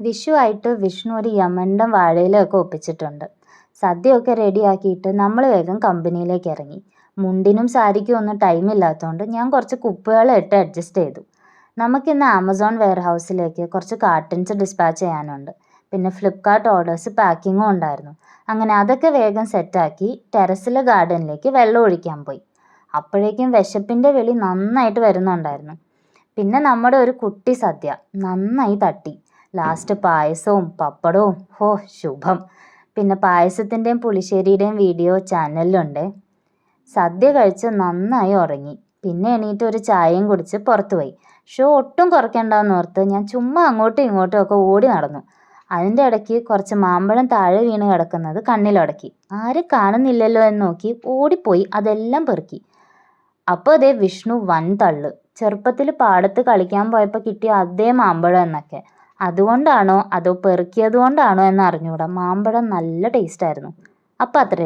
വിഷുവായിട്ട് വിഷ്ണു ഒരു യമണ്ടം വാഴയിലൊക്കെ ഒപ്പിച്ചിട്ടുണ്ട്. സദ്യയൊക്കെ റെഡിയാക്കിയിട്ട് നമ്മൾ വേഗം കമ്പനിയിലേക്ക് ഇറങ്ങി. മുണ്ടിനും സാരിക്കും ഒന്നും ടൈമില്ലാത്തതുകൊണ്ട് ഞാൻ കുറച്ച് കുപ്പികളും ഇട്ട് അഡ്ജസ്റ്റ് ചെയ്തു. നമുക്കിന്ന് ആമസോൺ വെയർഹൗസിലേക്ക് കുറച്ച് കാർട്ടൻസ് ഡിസ്പാച്ച് ചെയ്യാനുണ്ട്. പിന്നെ ഫ്ലിപ്കാർട്ട് ഓർഡേഴ്സ് പാക്കിങ്ങും ഉണ്ടായിരുന്നു. അങ്ങനെ അതൊക്കെ വേഗം സെറ്റാക്കി ടെറസിലെ ഗാർഡനിലേക്ക് വെള്ളം ഒഴിക്കാൻ പോയി. അപ്പോഴേക്കും വിശപ്പിൻ്റെ വിളി നന്നായിട്ട് വരുന്നുണ്ടായിരുന്നു. പിന്നെ നമ്മുടെ ഒരു കുട്ടി സദ്യ നന്നായി തട്ടി. ലാസ്റ്റ് പായസവും പപ്പടവും, ഹോ ശുഭം. പിന്നെ പായസത്തിൻ്റെയും പുളിശ്ശേരിയുടെയും വീഡിയോ ചാനലിലുണ്ട്. സദ്യ കഴിച്ച് നന്നായി ഉറങ്ങി. പിന്നെ എണീറ്റ് ഒരു ചായയും കുടിച്ച് പുറത്തു പോയി. ഷോ ഒട്ടും കുറയ്ക്കണ്ടെന്ന് ഓർത്ത് ഞാൻ ചുമ്മാ അങ്ങോട്ടും ഇങ്ങോട്ടും ഒക്കെ ഓടി നടന്നു. അതിൻ്റെ ഇടയ്ക്ക് കുറച്ച് മാമ്പഴം താഴെ വീണ് കിടക്കുന്നത് കണ്ണിലുടക്കി. ആരും കാണുന്നില്ലല്ലോ എന്ന് നോക്കി ഓടിപ്പോയി അതെല്ലാം പെറുക്കി. അപ്പോൾ അതേ വിഷ്ണു വൻ തള്ളു. ചെറുപ്പത്തിൽ പാടത്ത് കളിക്കാൻ പോയപ്പോൾ കിട്ടിയ അതേ മാമ്പഴം എന്നൊക്കെ. അതുകൊണ്ടാണോ അതോ പെറുക്കിയത് കൊണ്ടാണോ എന്ന് അറിഞ്ഞൂടാ, മാമ്പഴം നല്ല ടേസ്റ്റായിരുന്നു. അപ്പം അത്രേ.